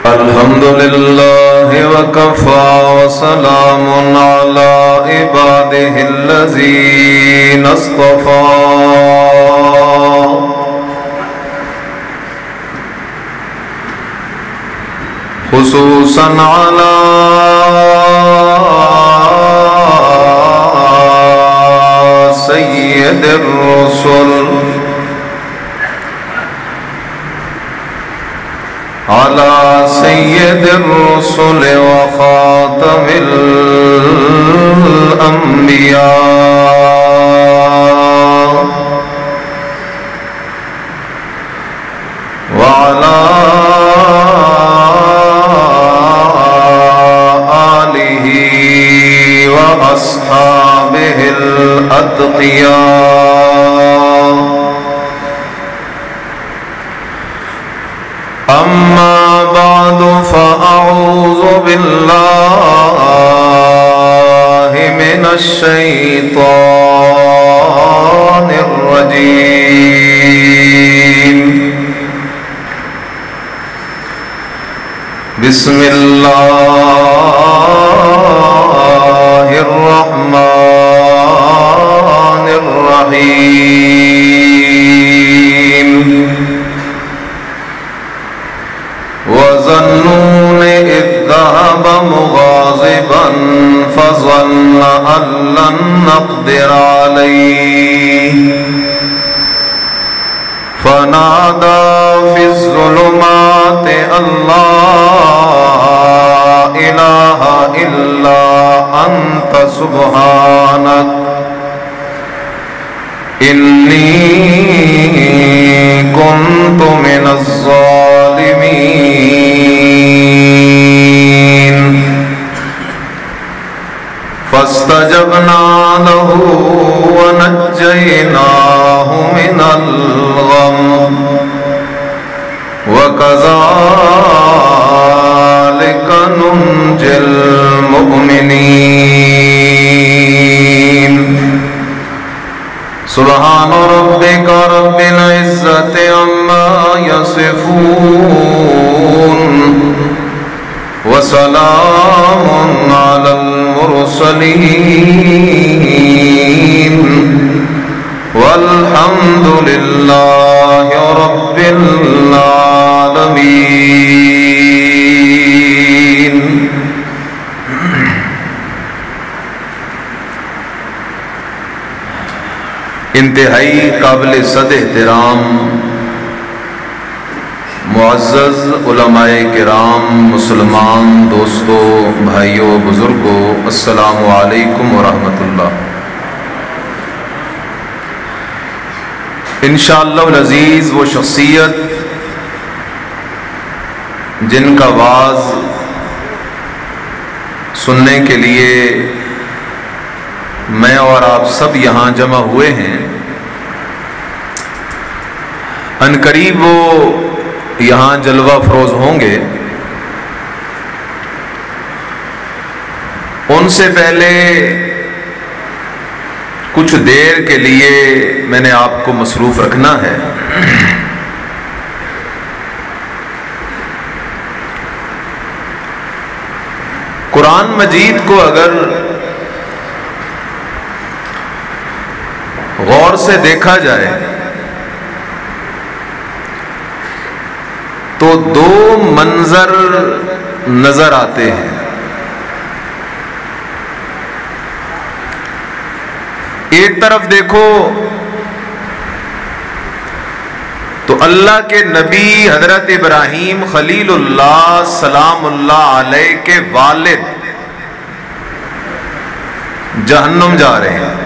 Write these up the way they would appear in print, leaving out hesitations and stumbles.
الحمد لله وكفى وسلام على عباده الذين اصطفى خصوصا على سيد الرسل على سيد الرسل وخاتم الأنبياء وعلى آله وأصحابه الأتقياء. أما بعد فأعوذ بالله من الشيطان الرجيم. بسم الله الرحمن الرحيم. وظنون إذ ذهب مغاضبا فظن أن لن نقدر عليه فنادى في الظلمات أن لا إله إلا أنت سبحانك إني كنت من الظالمين. فاستجبنا له ونجيناه من الغم وكذلك ننجي المؤمنين. سبحان ربك رب العزة عما يصفون وسلام على المرسلين والحمد لله رب العالمين. انتہائی قابل صد احترام معزز علماء کرام، مسلمان دوستو، بھائیوں، بزرگوں، السلام علیکم ورحمۃ اللہ. انشاءاللہ العزیز وہ شخصیت جن کا واعظ سننے کے لیے میں اور آپ سب یہاں جمع ہوئے ہیں، عنقریب وہ یہاں جلوہ فروز ہوں گے. ان سے پہلے کچھ دیر کے لیے میں نے آپ کو مصروف رکھنا ہے. قرآن مجید کو اگر غور سے دیکھا جائے تو دو منظر نظر آتے ہیں. ایک طرف دیکھو تو اللہ کے نبی حضرت ابراہیم خلیل اللہ سلام اللہ علیہ کے والد جہنم جا رہے ہیں.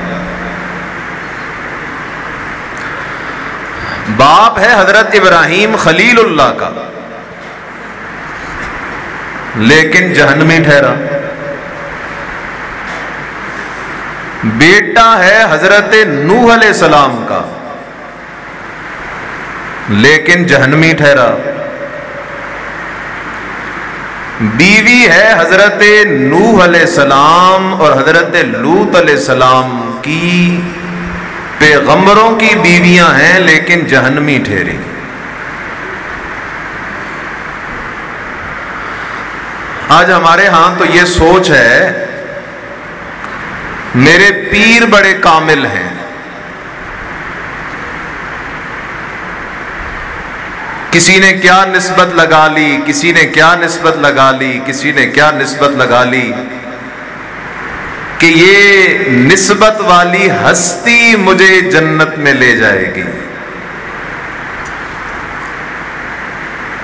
باپ ہے حضرت ابراہیم خلیل اللہ کا لیکن جہنمی ٹھہرا. بیٹا ہے حضرت نوح علیہ السلام کا لیکن جہنمی ٹھہرا. بیوی ہے حضرت نوح علیہ السلام اور حضرت لوط علیہ السلام کی، پیغمبروں کی بیویاں ہیں لیکن جہنمی ٹھہری. آج ہمارے ہاں تو یہ سوچ ہے میرے پیر بڑے کامل ہیں، کسی نے کیا نسبت لگا لی، کسی نے کیا نسبت لگا لی، کسی نے کیا نسبت لگا لی کہ یہ نسبت والی ہستی مجھے جنت میں لے جائے گی۔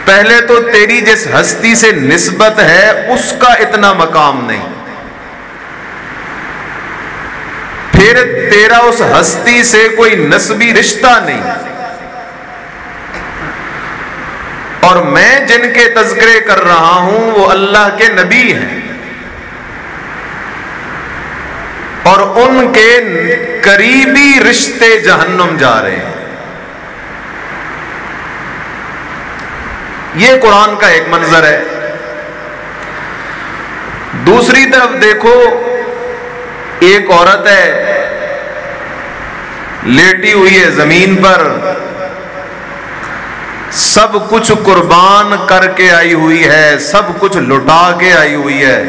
پہلے تو تیری جس ہستی سے نسبت ہے اس کا اتنا مقام نہیں، پھر تیرا اس ہستی سے کوئی نسبی رشتہ نہیں، اور میں جن کے تذکرے کر رہا ہوں وہ اللہ کے نبی ہیں، اور ان کے قریبی رشتے جہنم جا رہے ہیں۔ یہ قرآن کا ایک منظر ہے۔ دوسری طرف دیکھو، ایک عورت ہے لیٹی ہوئی ہے زمین پر، سب کچھ قربان کر کے آئی ہوئی ہے، سب کچھ لٹا کے آئی ہوئی ہے،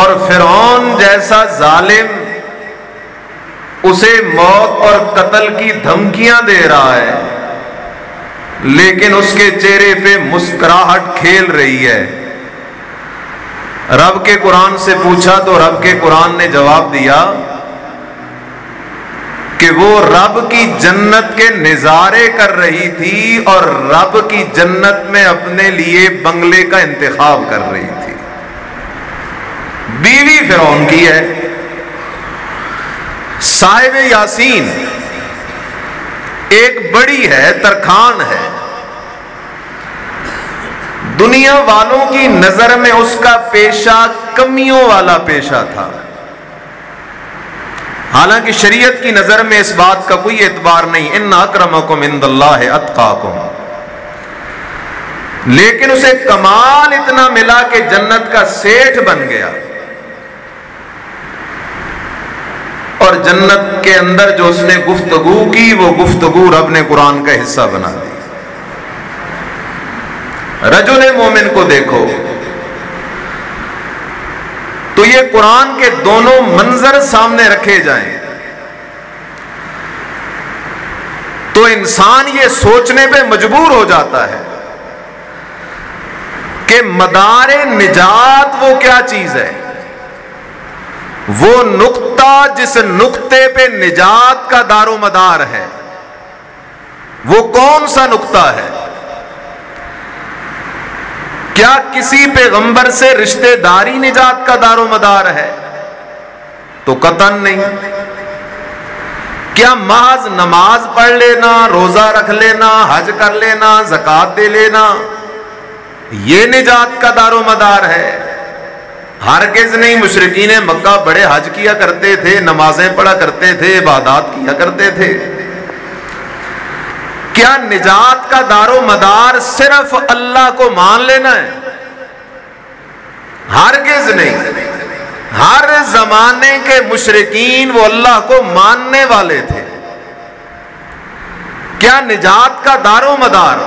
اور فرعون جیسا ظالم اسے موت اور قتل کی دھمکیاں دے رہا ہے، لیکن اس کے چہرے پہ مسکراہٹ کھیل رہی ہے۔ رب کے قرآن سے پوچھا تو رب کے قرآن نے جواب دیا کہ وہ رب کی جنت کے نظارے کر رہی تھی اور رب کی جنت میں اپنے لیے بنگلے کا انتخاب کر رہی تھی۔ بیوی فرعون کی ہے، صاحب یاسین ایک بڑی ہے، ترکھان ہے، دنیا والوں کی نظر میں اس کا پیشہ کمیوں والا پیشہ تھا، حالانکہ شریعت کی نظر میں اس بات کا کوئی اعتبار نہیں، ان اکرمکم عند اللہ اتقاکم، لیکن اسے کمال اتنا ملا کہ جنت کا سیٹھ بن گیا، اور جنت کے اندر جو اس نے گفتگو کی وہ گفتگو رب نے قرآن کا حصہ بنا دی۔ رجل مومن کو دیکھو تو یہ قرآن کے دونوں منظر سامنے رکھے جائیں تو انسان یہ سوچنے پہ مجبور ہو جاتا ہے کہ مدار نجات وہ کیا چیز ہے، وہ نقطہ جس نقطے پہ نجات کا دار و مدار ہے، وہ کون سا نقطہ ہے؟ کیا کسی پیغمبر سے رشتہ داری نجات کا دار و مدار ہے؟ تو قطعاً نہیں۔ کیا محض نماز پڑھ لینا، روزہ رکھ لینا، حج کر لینا، زکوٰۃ دے لینا یہ نجات کا دار و مدار ہے؟ ہرگز نہیں۔ مشرکین مکہ بڑے حج کیا کرتے تھے، نمازیں پڑھا کرتے تھے، عبادات کیا کرتے تھے۔ کیا نجات کا دار و مدار صرف اللہ کو مان لینا ہے؟ ہرگز نہیں۔ ہر زمانے کے مشرکین وہ اللہ کو ماننے والے تھے۔ کیا نجات کا دار و مدار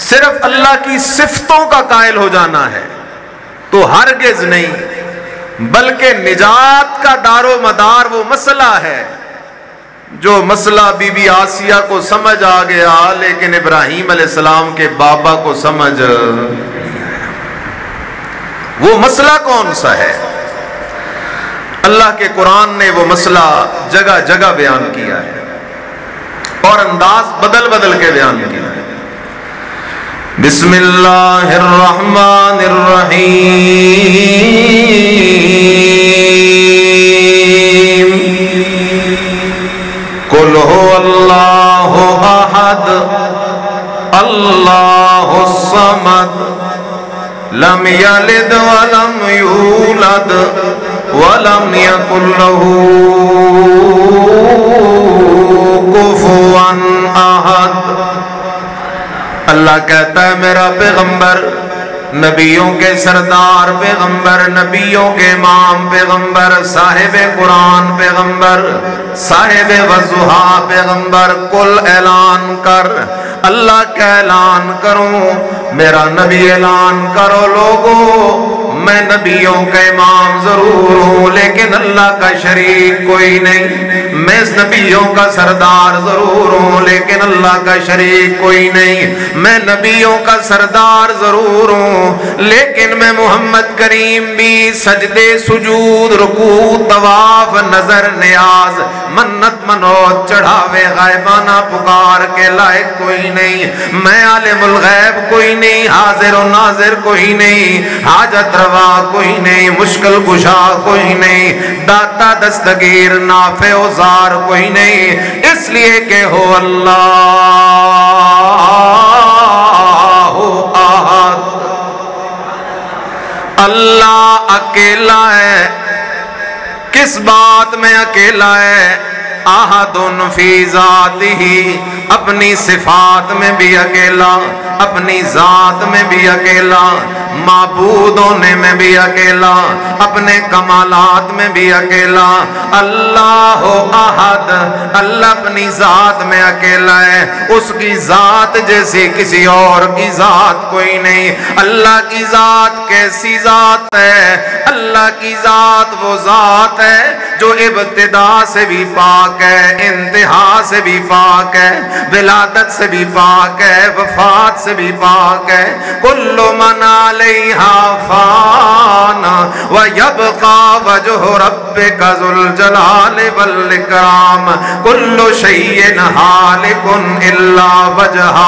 صرف اللہ کی صفتوں کا قائل ہو جانا ہے؟ تو ہرگز نہیں، بلکہ نجات کا دار و مدار وہ مسئلہ ہے جو مسئلہ بی بی آسیہ کو سمجھ آ گیا، لیکن ابراہیم علیہ السلام کے بابا کو سمجھ، وہ مسئلہ کون سا ہے؟ اللہ کے قرآن نے وہ مسئلہ جگہ جگہ بیان کیا ہے اور انداز بدل بدل کے بیان کیا ہے۔ بسم اللہ الرحمن الرحیم، قل هو اللہ احد اللہ الصمد لم یلد ولم یولد ولم یکن له کفوا احد۔ اللہ کہتا ہے میرا پیغمبر، نبیوں کے سردار پیغمبر، نبیوں کے امام پیغمبر، صاحب قرآن پیغمبر، صاحب وضحا پیغمبر، کل اعلان کر، اللہ کا اعلان کروں، میرا نبی اعلان کرو لوگو میں نبیوں کا امام ضرور ہوں لیکن اللہ کا شریک کوئی نہیں، میں نبیوں کا سردار ضرور ہوں لیکن اللہ کا شریک کوئی نہیں، میں نبیوں کا سردار ضرور ہوں لیکن میں محمد کریم بھی سجدے سجود رکوع طواف نظر نیاز منت منوت چڑھاوے غائبانہ پکار کے لائق کوئی نہیں، میں عالم الغیب کوئی نہیں، حاضر و ناظر کوئی نہیں، حاجت روا کوئی نہیں، مشکل کشا کوئی نہیں، داتا دستگیر نافع و زار کوئی نہیں، اس لیے کہ ہو اللہ احد، اللہ اکیلا ہے۔ کس بات میں اکیلا ہے؟ احد فی ذاتہ، اپنی صفات میں بھی اکیلا، اپنی ذات میں بھی اکیلا، معبود ہونے میں بھی اکیلا، اپنے کمالات میں بھی اکیلا۔ اللہ احد، اللہ اپنی ذات میں اکیلا ہے، اس کی ذات جیسی کسی اور کی ذات کوئی نہیں۔ اللہ کی ذات کیسی ذات ہے؟ اللہ کی ذات وہ ذات ہے جو ابتدا سے بھی پاک ہے، انتہا سے بھی پاک ہے، ولادت سے بھی پاک ہے، وفات سے بھی پاک ہے۔ کل من علیہا فان ویبقى وجہ ربک ذو الجلال والاکرام، کل شیء ہالک الا وجہہ،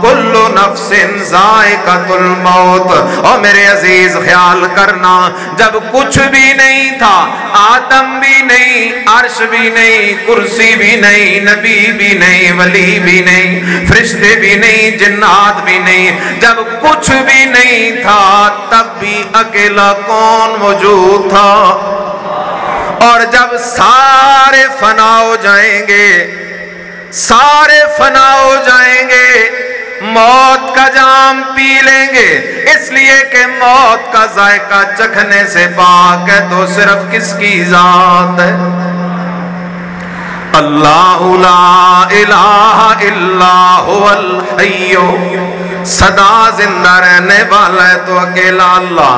کل نفس ذائقۃ الموت۔ اور میرے عزیز خیال کرنا، جب کچھ بھی نہیں تھا، آدم بھی نہیں، عرش بھی نہیں، کرسی بھی نہیں، نبی بھی نہیں، ولی بھی نہیں، فرشتے بھی نہیں، جنات بھی نہیں، جب کچھ بھی نہیں تھا تب بھی اکیلا کون موجود تھا؟ اور جب سارے فنا ہو جائیں گے، سارے فنا ہو جائیں گے، موت کا جام پی لیں گے، اس لیے کہ موت کا ذائقہ چکھنے سے پاک ہے تو صرف کس کی ذات ہے؟ اللہ لا الہ الا هو الحی، سدا زندہ رہنے والا ہے تو اکیلا اللہ،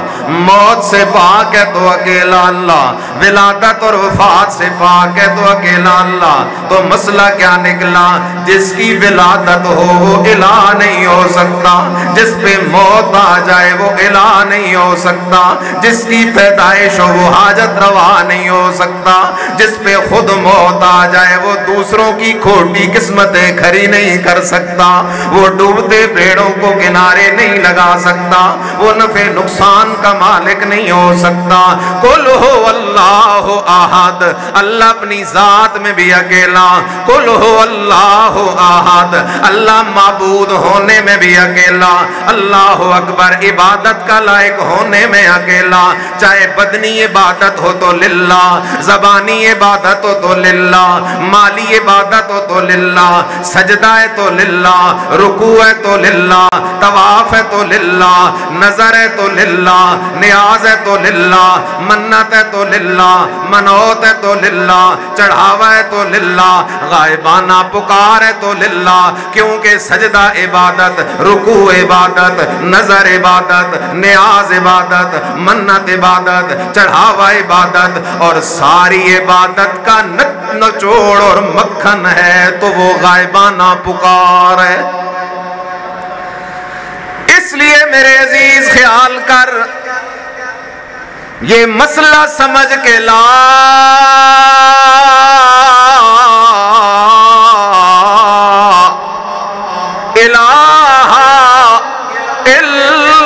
موت سے پاک ہے تو اکیلا اللہ، ولادت اور وفات سے پاک ہے تو اکیلا اللہ۔ تو مسئلہ کیا نکلا؟ جس کی ولادت ہو وہ الہ نہیں ہو سکتا، جس پہ موت آ جائے وہ الہ نہیں ہو سکتا، جس کی پیدائش ہو وہ حاجت روا نہیں ہو سکتا، جس پہ خود موت آ جائے وہ دوسروں کی کھوٹی قسمتیں کھری نہیں کر سکتا، وہ ڈوبتے پیڑوں کو کنارے نہیں لگا سکتا، وہ نفع نقصان کا مالک نہیں ہو سکتا۔ قل هو اللہ احد، اللہ اپنی ذات میں بھی اکیلا، قل هو اللہ احد، اللہ معبود ہونے میں بھی اکیلا، اللہ اکبر، عبادت کا لائق ہونے میں اکیلا، چاہے بدنی عبادت ہو تو للہ، زبانی عبادت ہو تو للہ، مالی عبادت ہو تو للہ، سجدہ ہے تو للہ، رکوع ہے تو للہ، طواف ہے تو للہ، نظر ہے تو للہ، نیاز ہے تو للہ، منت ہے تو للہ، منوت ہے تو للہ، چڑھاوا ہے تو للہ، غائبانہ پکار ہے تو للہ، کیونکہ سجدہ عبادت، رکوع عبادت، نظر عبادت، نیاز عبادت، منت عبادت، چڑھاوا عبادت، اور ساری عبادت کا نچوڑ اور مکھن ہے تو وہ غائبانہ پکار ہے۔ اس لیے میرے عزیز خیال کر، یہ مسئلہ سمجھ کے لا الہ الا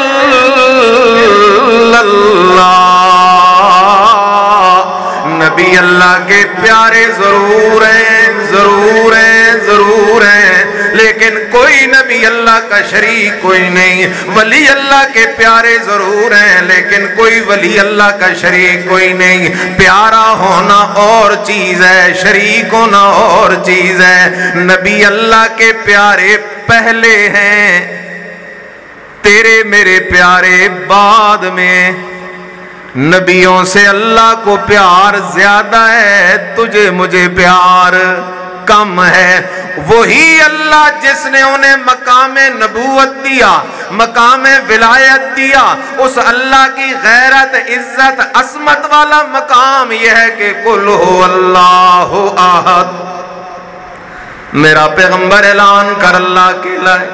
اللہ، نبی اللہ کے پیارے ضرور ہیں، ضرور ہیں، ضرور ہیں، لیکن کوئی نبی اللہ کا شریک کوئی نہیں، ولی اللہ کے پیارے ضرور ہیں لیکن کوئی ولی اللہ کا شریک کوئی نہیں۔ پیارا ہونا اور چیز ہے، شریک ہونا اور چیز ہے۔ نبی اللہ کے پیارے پہلے ہیں، تیرے میرے پیارے بعد میں، نبیوں سے اللہ کو پیار زیادہ ہے، تجھے مجھے پیار کم ہے۔ وہی اللہ جس نے انہیں مقام نبوت دیا، مقام ولایت دیا، اس اللہ کی غیرت، عزت، عصمت والا مقام یہ ہے کہ قل هو اللہ احد۔ میرا پیغمبر اعلان کر اللہ اکیلا ہے،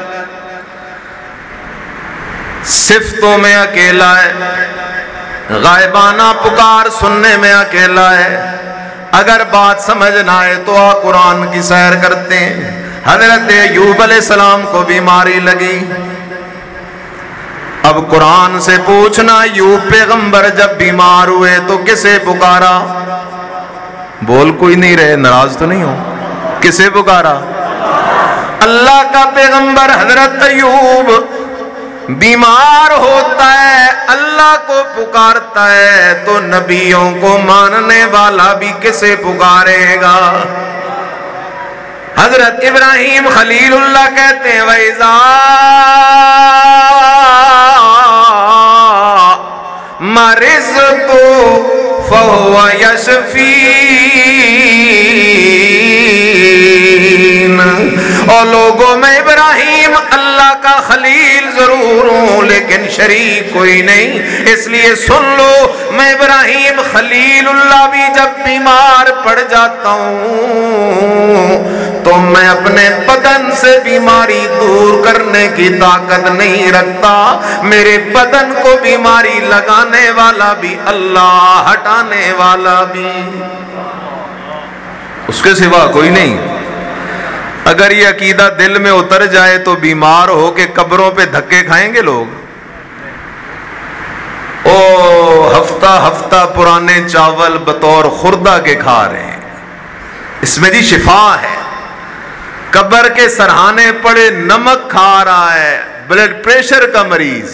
صفتوں میں اکیلا ہے، غائبانہ پکار سننے میں اکیلا ہے۔ اگر بات سمجھ نہ آئے تو قرآن کی سیر کرتے ہیں۔ حضرت ایوب علیہ السلام کو بیماری لگی، اب قرآن سے پوچھنا ایوب پیغمبر جب بیمار ہوئے تو کسے پکارا؟ بول کوئی نہیں رہے، ناراض تو نہیں ہو؟ کسے پکارا؟ اللہ کا پیغمبر حضرت ایوب بیمار ہوتا ہے، اللہ کو پکارتا ہے، تو نبیوں کو ماننے والا بھی کسے پکارے گا؟ حضرت ابراہیم خلیل اللہ کہتے ہیں وَإِذَا مَرِضْتُ فَهُوَ يَشْفِينِ۔ اور لوگوں میں ابراہیم اللہ کا خلیل ضرور ہوں لیکن شریک کوئی نہیں، اس لیے سن لو، میں ابراہیم خلیل اللہ بھی جب بیمار پڑ جاتا ہوں تو میں اپنے بدن سے بیماری دور کرنے کی طاقت نہیں رکھتا، میرے بدن کو بیماری لگانے والا بھی اللہ، ہٹانے والا بھی، اس کے سوا کوئی نہیں۔ اگر یہ عقیدہ دل میں اتر جائے تو بیمار ہو کے قبروں پہ دھکے کھائیں گے لوگ؟ او ہفتہ ہفتہ پرانے چاول بطور خوردہ کے کھا رہے ہیں، اس میں جی شفا ہے۔ قبر کے سرہانے پڑے نمک کھا رہا ہے، بلڈ پریشر کا مریض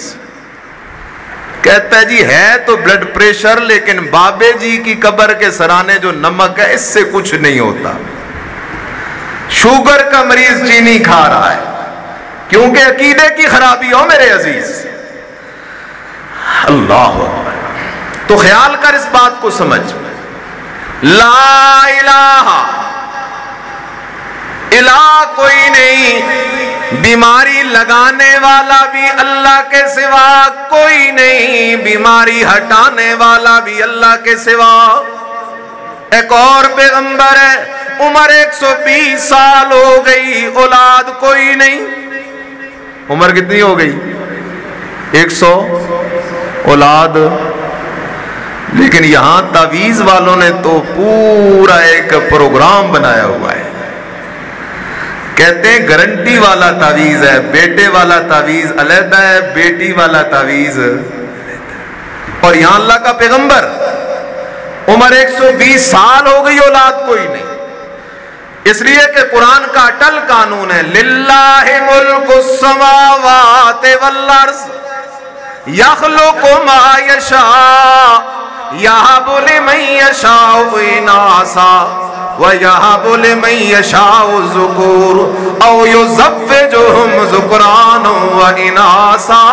کہتا ہے جی ہے تو بلڈ پریشر، لیکن بابے جی کی قبر کے سرہانے جو نمک ہے اس سے کچھ نہیں ہوتا۔ شوگر کا مریض چینی کھا رہا ہے، کیونکہ عقیدے کی خرابی ہو میرے عزیز۔ اللہ اکبر۔ تو خیال کر اس بات کو سمجھ، لا الہ الہ کوئی نہیں، بیماری لگانے والا بھی اللہ کے سوا کوئی نہیں، بیماری ہٹانے والا بھی اللہ کے سوا۔ ایک اور پیغمبر ہے، عمر 120 سال ہو گئی، اولاد کوئی نہیں۔ عمر کتنی ہو گئی؟ 100، اولاد۔ لیکن یہاں تعویذ والوں نے تو پورا ایک پروگرام بنایا ہوا ہے، کہتے ہیں گارنٹی والا تعویذ ہے، بیٹے والا تعویذ علیحدہ ہے، بیٹی والا تعویذ۔ اور یہاں اللہ کا پیغمبر عمر 120 سال ہو گئی، اولاد کوئی نہیں، اس لیے کہ قرآن کا اٹل قانون ہے، للہ ملک السماوات والارض یخلق ما یشاء یہب لمن یشاء اناثا وَيَهَبُ لِمَن يَشَاءُ الذُّكُورَ أَوْ يُزَوِّجُهُمْ ذُكْرَانًا وَإِنَاثًا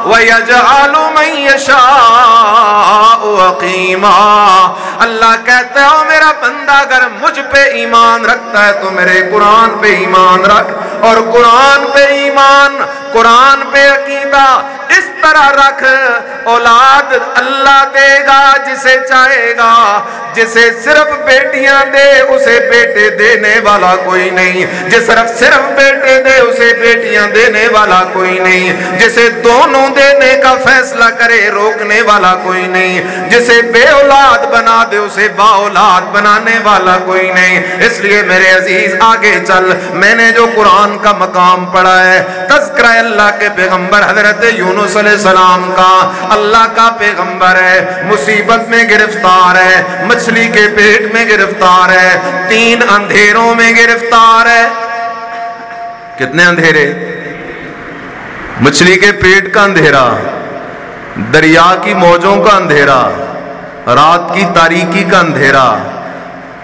وَيَجْعَلُ مَن يَشَاءُ عَقِيمًا۔ اللہ کہتا ہے او میرا بندہ اگر مجھ پہ ایمان رکھتا ہے تو میرے قرآن پہ ایمان رکھ، اور قرآن پہ ایمان، قرآن پہ عقیدہ اس طرح رکھ، اولاد اللہ دے گا جسے چاہے گا، جسے صرف بیٹیاں دے اسے بیٹے دینے والا کوئی نہیں، جسے صرف بیٹے دے اسے بیٹیاں دینے والا کوئی نہیں، جسے دونوں دینے کا فیصلہ کرے روکنے والا کوئی نہیں، جسے بے اولاد بنا دے اسے با اولاد بنانے والا کوئی نہیں۔ اس لیے میرے عزیز آگے چل، میں نے جو قرآن کا مقام پڑھا ہے، تذکرہ اللہ کے پیغمبر حضرت یونس علیہ السلام کا، اللہ کا پیغمبر ہے، مصیبت میں گرفتار ہے، مچھلی کے پیٹ میں گرفتار ہے، 3 اندھیروں میں گرفتار ہے۔ کتنے اندھیرے؟ مچھلی کے پیٹ کا اندھیرا، دریا کی موجوں کا اندھیرا، رات کی تاریکی کا اندھیرا۔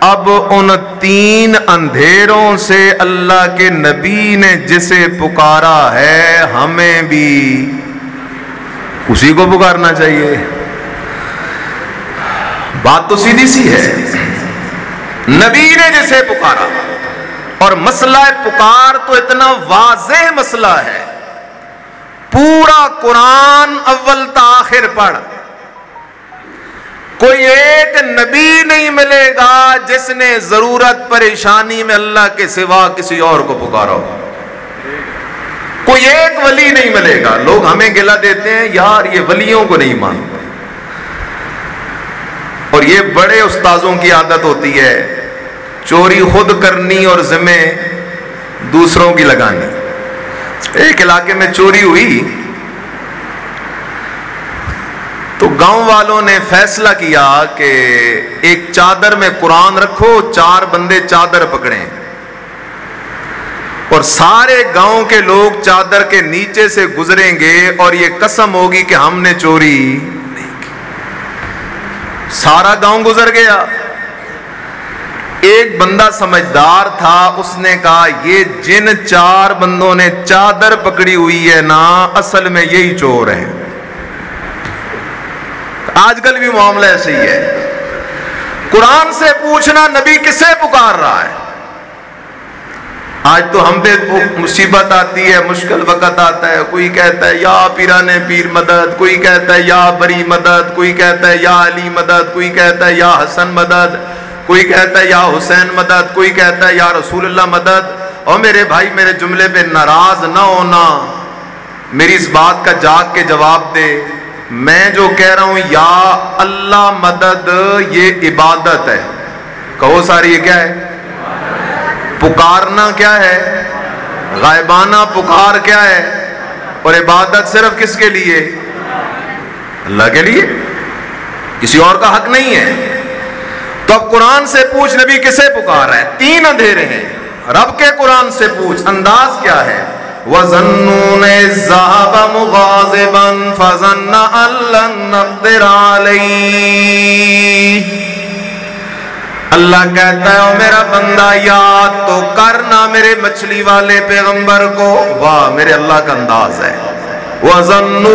اب ان 3 اندھیروں سے اللہ کے نبی نے جسے پکارا ہے، ہمیں بھی اسی کو پکارنا چاہیے۔ بات تو سیدھی سی ہے، نبی نے جسے پکارا، اور مسئلہ پکار تو اتنا واضح مسئلہ ہے، پورا قرآن اول تا آخر پڑھ، کوئی ایک نبی نہیں ملے گا جس نے ضرورت پریشانی میں اللہ کے سوا کسی اور کو پکارا ہو، کوئی ایک ولی نہیں ملے گا۔ لوگ ہمیں گلہ دیتے ہیں یار یہ ولیوں کو نہیں مانتے، اور یہ بڑے استاذوں کی عادت ہوتی ہے چوری خود کرنی اور ذمہ دوسروں کی لگانی۔ ایک علاقے میں چوری ہوئی تو گاؤں والوں نے فیصلہ کیا کہ ایک چادر میں قرآن رکھو، 4 بندے چادر پکڑیں، اور سارے گاؤں کے لوگ چادر کے نیچے سے گزریں گے اور یہ قسم ہوگی کہ ہم نے چوری نہیں کی۔ سارا گاؤں گزر گیا، ایک بندہ سمجھدار تھا، اس نے کہا یہ جن 4 بندوں نے چادر پکڑی ہوئی ہے نا، اصل میں یہی چور ہیں۔ آج کل بھی معاملہ ایسے ہی ہے، قرآن سے پوچھنا نبی کسے پکار رہا ہے۔ آج تو ہم پہ مصیبت آتی ہے، مشکل وقت آتا ہے، کوئی کہتا ہے یا پیران پیر مدد، کوئی کہتا ہے یا بری مدد، کوئی کہتا ہے یا علی مدد، کوئی کہتا ہے یا حسن مدد، کوئی کہتا ہے یا حسین مدد، کوئی کہتا ہے یا رسول اللہ مدد۔ اور میرے بھائی میرے جملے پہ ناراض نہ ہونا، میری اس بات کا جاگ کے جواب دے، میں جو کہہ رہا ہوں یا اللہ مدد یہ عبادت ہے، کہو ساری یہ کیا ہے؟ پکارنا کیا ہے؟ غائبانہ پکار کیا ہے؟ اور عبادت صرف کس کے لیے؟ اللہ کے لیے، کسی اور کا حق نہیں ہے۔ تو اب قرآن سے پوچھ نبی کسے پکار رہا ہے؟ 3 اندھیرے ہیں، رب کے قرآن سے پوچھ، انداز کیا ہے؟ وَظَنُّونَ إِذْ ذَهَبَ مُغَاضِبًا فَظَنَّ أَن لَّن نَّقْدِرَ عَلَيْهِ۔ اللہ کہتا ہے او میرا بندہ یاد تو کرنا میرے مچھلی والے پیغمبر کو۔ واہ، میرے اللہ کا انداز ہے۔ وَظَنُّونَ،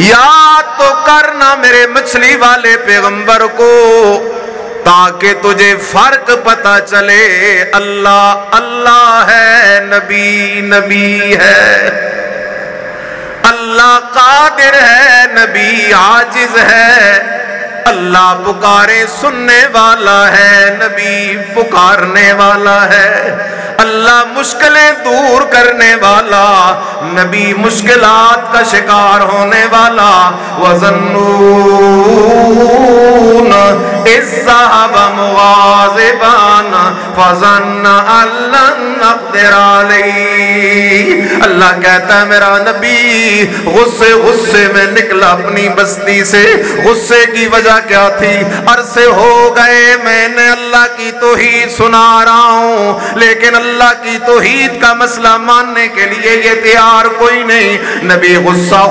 یاد تو کرنا میرے مچھلی والے پیغمبر کو، تاکہ تجھے فرق پتہ چلے اللہ اللہ ہے، نبی نبی ہے، اللہ قادر ہے، نبی عاجز ہے، اللہ پکارے سننے والا ہے، نبی پکارنے والا ہے، اللہ مشکلیں دور کرنے والا، نبی مشکلات کا شکار ہونے والا۔ وَظَنُّونَ إِذْ ذَهَبَ مُغَاضِبًا فَظَنَّ أَن لَّن نَّقْدِرَ عَلَيْهِ۔ اللہ کہتا ہے میرا نبی غصے میں نکلا اپنی بستی سے۔ غصے کی وجہ کیا تھی؟ عرصے ہو گئے میں نے اللہ کی توحید سنا رہا ہوں، لیکن اللہ کی توحید کا مسئلہ ماننے کے لیے یہ تیار کوئی نہیں۔ نبی غصہ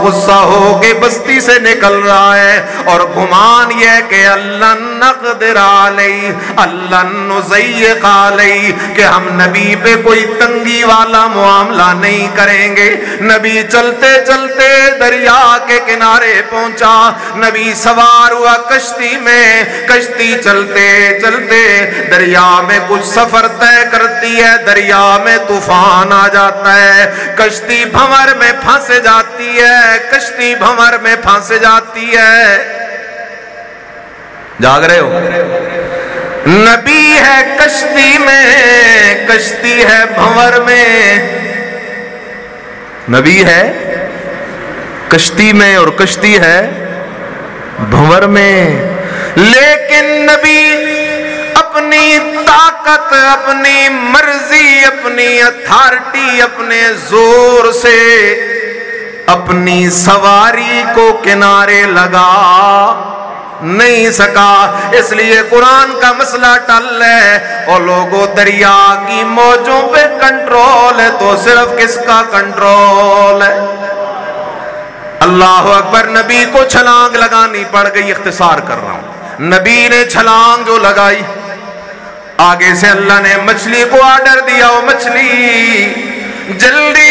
ہو کے بستی سے نکل رہا ہے، اور گمان یہ کہ اللہ نقدر علیہ، اللہ نضیق علیہ، کہ ہم نبی پہ کوئی تنگی والا معاملہ نہیں کریں گے۔ نبی چلتے چلتے دریا کے کنارے پہنچا، نبی سوار ہوا کشتی میں، کشتی چلتے چلتے دریا میں کچھ سفر طے کرتی ہے، دریا میں طوفان آ جاتا ہے، کشتی بھنور میں پھنس جاتی ہے، کشتی بھنور میں پھنس جاتی ہے۔ جاگ رہے ہو؟ نبی ہے کشتی میں، کشتی ہے بھنور میں، نبی ہے کشتی میں اور کشتی ہے بھنور میں، لیکن نبی اپنی طاقت، اپنی مرضی، اپنی اتھارٹی، اپنے زور سے اپنی سواری کو کنارے لگا نہیں سکا۔ اس لیے قرآن کا مسئلہ ٹل ہے، اور لوگوں دریا کی موجوں پہ کنٹرول ہے تو صرف کس کا کنٹرول ہے؟ اللہ اکبر۔ نبی کو چھلانگ لگانی پڑ گئی، اختصار کر رہا ہوں، نبی نے چھلانگ جو لگائی، آگے سے اللہ نے مچھلی کو آرڈر دیا، وہ مچھلی جلدی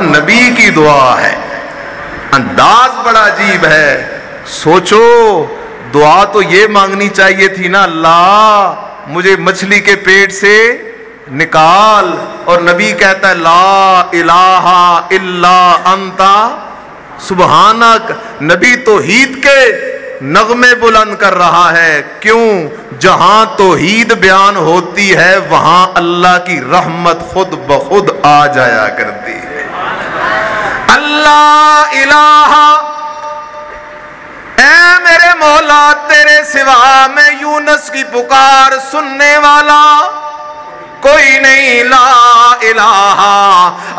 نبی کی دعا ہے. انداز بڑا عجیب ہے. سوچو دعا تو یہ مانگنی چاہیے تھی نا, اللہ مجھے مچھلی کے پیٹ سے نکال, اور نبی کہتا ہے لا الہ الا انت سبحانک. نبی توحید کے نغمے بلند کر رہا ہے. کیوں؟ جہاں توحید بیان ہوتی ہے وہاں اللہ کی رحمت خود بخود آ جایا کرتی ہے. اللہ الہ, اے میرے مولا تیرے سوا میں یونس کی پکار سننے والا کوئی نہیں. لا الہ,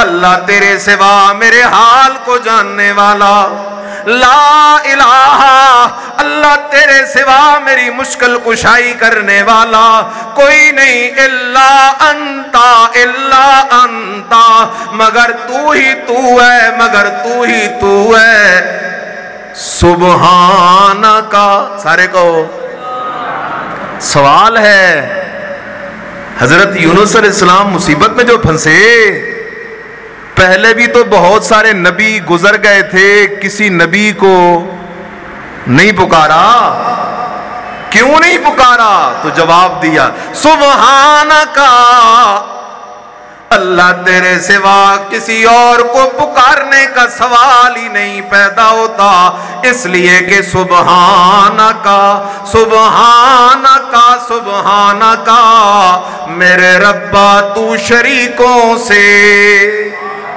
اللہ تیرے سوا میرے حال کو جاننے والا. لا الہ, اللہ تیرے سوا میری مشکل کشائی کرنے والا کوئی نہیں. الا انتا, الا انتا, مگر تو ہی تو ہے, مگر تو ہی تو ہے. سبحانکا, سارے کہو. سوال ہے, حضرت یونس علیہ السلام مصیبت میں جو پھنسے, پہلے بھی تو بہت سارے نبی گزر گئے تھے, کسی نبی کو نہیں پکارا. کیوں نہیں پکارا؟ تو جواب دیا سبحانکا, اللہ تیرے سوا کسی اور کو پکارنے کا سوال ہی نہیں پیدا ہوتا, اس لیے کہ سبحانکا سبحانکا سبحانکا, میرے ربا تو شریکوں سے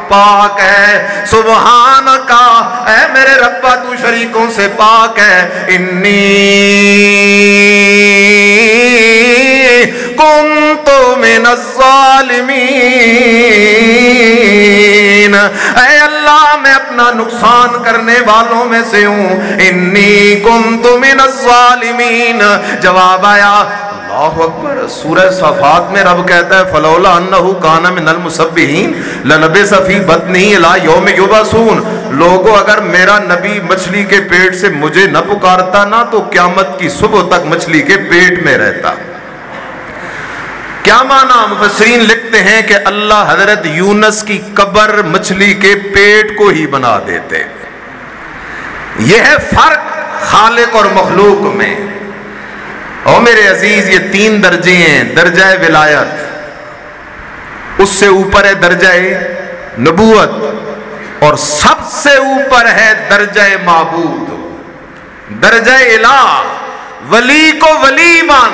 پاک ہے. سبحانکا, اے میرے ربا تو شریکوں سے پاک ہے. انی کنت من الظالمین, اے اللہ میں اپنا نقصان کرنے والوں میں سے ہوں. انی کنت من الظالمین. جواب آیا اللہ اکبر. سورہ صافات میں رب کہتا ہے فلولا انہ کان من المسبحین للبث فی بطنہ الی یوم یبعثون. لوگوں اگر میرا نبی مچھلی کے پیٹ سے مجھے نہ پکارتا نا تو قیامت کی صبح تک مچھلی کے پیٹ میں رہتا. کیا معنی؟ مفسرین لکھتے ہیں کہ اللہ حضرت یونس کی قبر مچھلی کے پیٹ کو ہی بنا دیتے. یہ ہے فرق خالق اور مخلوق میں. اور میرے عزیز یہ 3 درجے ہیں. درجہ ولایت, اس سے اوپر ہے درجہ نبوت, اور سب سے اوپر ہے درجہ معبود, درجہ الہ. ولی کو ولی مان,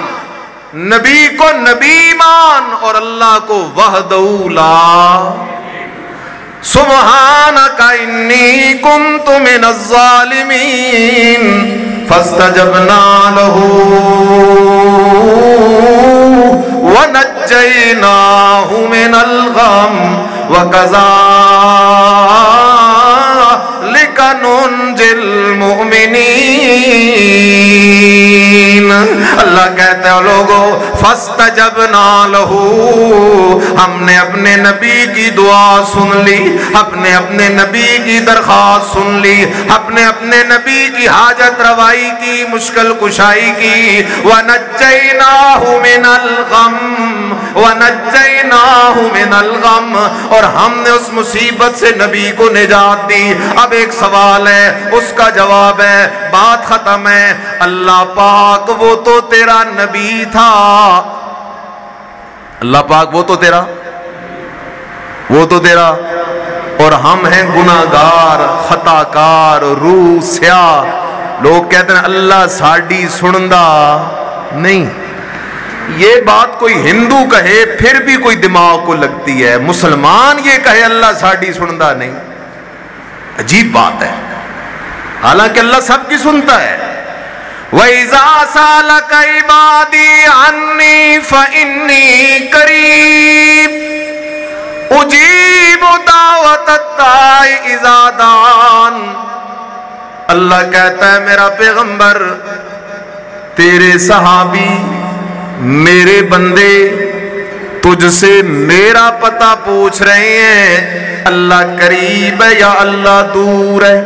نبی کو نبی مان, اور اللہ کو وحدہ لا. سبحانک انی کنت من الظالمین فاستجبنا له ونجیناہ من الغم وکذالک ننجی المؤمنین. اللہ کہتے ہیں لوگوں فاستجبنا لہو, ہم نے اپنے نبی کی دعا سن لی, اپنے نبی کی درخواست سن لی, اپنے نبی کی حاجت روائی کی, مشکل کشائی کی. وَنَجَّيْنَاهُ مِنَ الْغَمِّ وَنَجَّيْنَاهُ مِنَ الْغَمِّ, اور ہم نے اس مصیبت سے نبی کو نجات دی. اب ایک سوال ہے, اس کا جواب ہے بات ختم ہے. اللہ پاک وہ تو تیرا نبی تھا, اللہ پاک وہ تو تیرا, اور ہم ہیں گناہگار خطا کار روح سیاہ. لوگ کہتے ہیں اللہ ساڈی سندا نہیں. یہ بات کوئی ہندو کہے پھر بھی کوئی دماغ کو لگتی ہے, مسلمان یہ کہے اللہ ساڈی سندا نہیں, عجیب بات ہے. حالانکہ اللہ سب کی سنتا ہے. وَإِذَا سَأَلَكَ عِبَادِي عَنِّي فَإِنِّي قَرِيبٌ أُجِيبُ دَعْوَةَ الدَّاعِ إِذَا دَعَانِ. اللہ کہتا ہے میرا پیغمبر, تیرے صحابی میرے بندے تجھ سے میرا پتہ پوچھ رہے ہیں, اللہ قریب ہے یا اللہ دور ہے.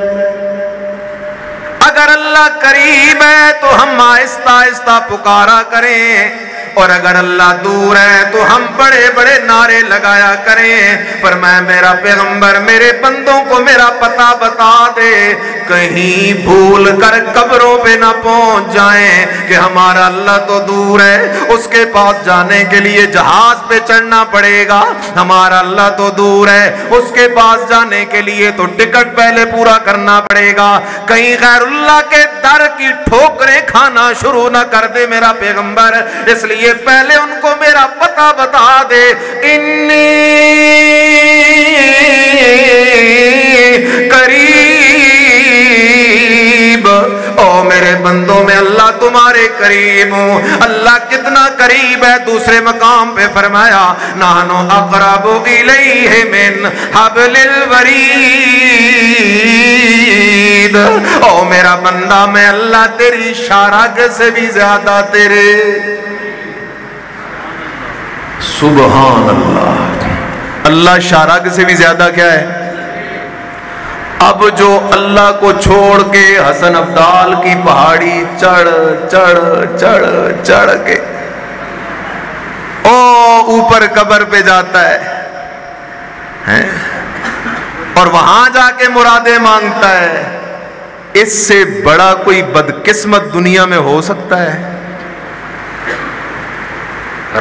اگر اللہ قریب ہے تو ہم آہستہ آہستہ پکارا کریں, اور اگر اللہ دور ہے تو ہم بڑے بڑے نعرے لگایا کریں، پر میں میرا پیغمبر میرے بندوں کو میرا پتہ بتا دے، کہیں بھول کر قبروں پہ نہ پہنچ جائیں کہ ہمارا اللہ تو دور ہے، اس کے پاس جانے کے لیے جہاز پہ چڑھنا پڑے گا، ہمارا اللہ تو دور ہے، اس کے پاس جانے کے لیے تو ٹکٹ پہلے پورا کرنا پڑے گا، کہیں غیر اللہ کے در کی ٹھوکریں کھانا شروع نہ کر دے میرا پیغمبر، اس لیے پہلے ان کو میرا پتہ بتا دے۔ انی قریب، او میرے بندوں میں اللہ تمہارے قریب ہوں۔ اللہ کتنا قریب ہے، دوسرے مقام پہ فرمایا نحنو اقرب الیہ من حبل الورید، او میرا بندہ میں اللہ تیری شارگ سے بھی زیادہ تیرے، سبحان اللہ، اللہ شارگ سے بھی زیادہ کیا ہے؟ اب جو اللہ کو چھوڑ کے حسن ابدال کی پہاڑی چڑھ چڑھ چڑھ چڑھ کے اوپر قبر پہ جاتا ہے اور وہاں جا کے مرادیں مانگتا ہے، اس سے بڑا کوئی بدقسمت دنیا میں ہو سکتا ہے؟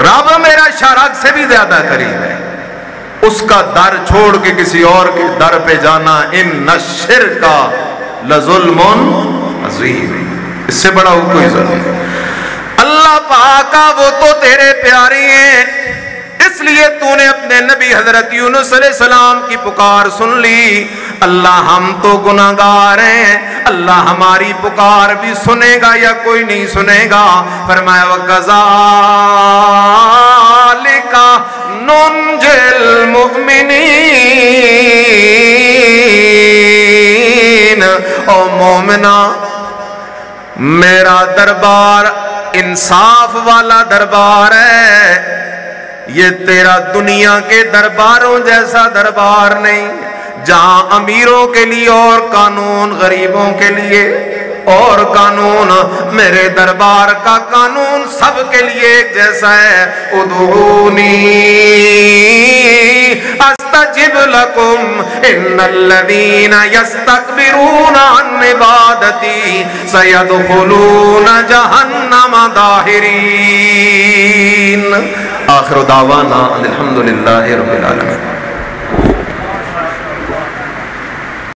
رب میرا شارگ سے بھی زیادہ قریب ہے، اس کا در چھوڑ کے کسی اور کے در پہ جانا، ان الشرک لظلم عظیم، اس سے بڑا کوئی ظلم۔ اللہ پاکا وہ تو تیرے پیارے ہیں، اس لیے تو نے اپنے نبی حضرت یونس علیہ السلام کی پکار سن لی۔ اللہ ہم تو گناہگار ہیں، اللہ ہماری پکار بھی سنے گا یا کوئی نہیں سنے گا؟ فرمایا وَكَذَلِكَ نُنْجِي الْمُؤْمِنِينَ، او مومنہ میرا دربار انصاف والا دربار ہے، یہ تیرا دنیا کے درباروں جیسا دربار نہیں، جہاں امیروں کے لیے اور قانون، غریبوں کے لیے اور قانون، میرے دربار کا قانون سب کے لیے ایک جیسا ہے۔ ادعونی استجب لکم ان الذین یستکبرون عن عبادتی سیدخلون جہنم داخرین۔ آخر دعوانا الحمدللہ رب العالمین۔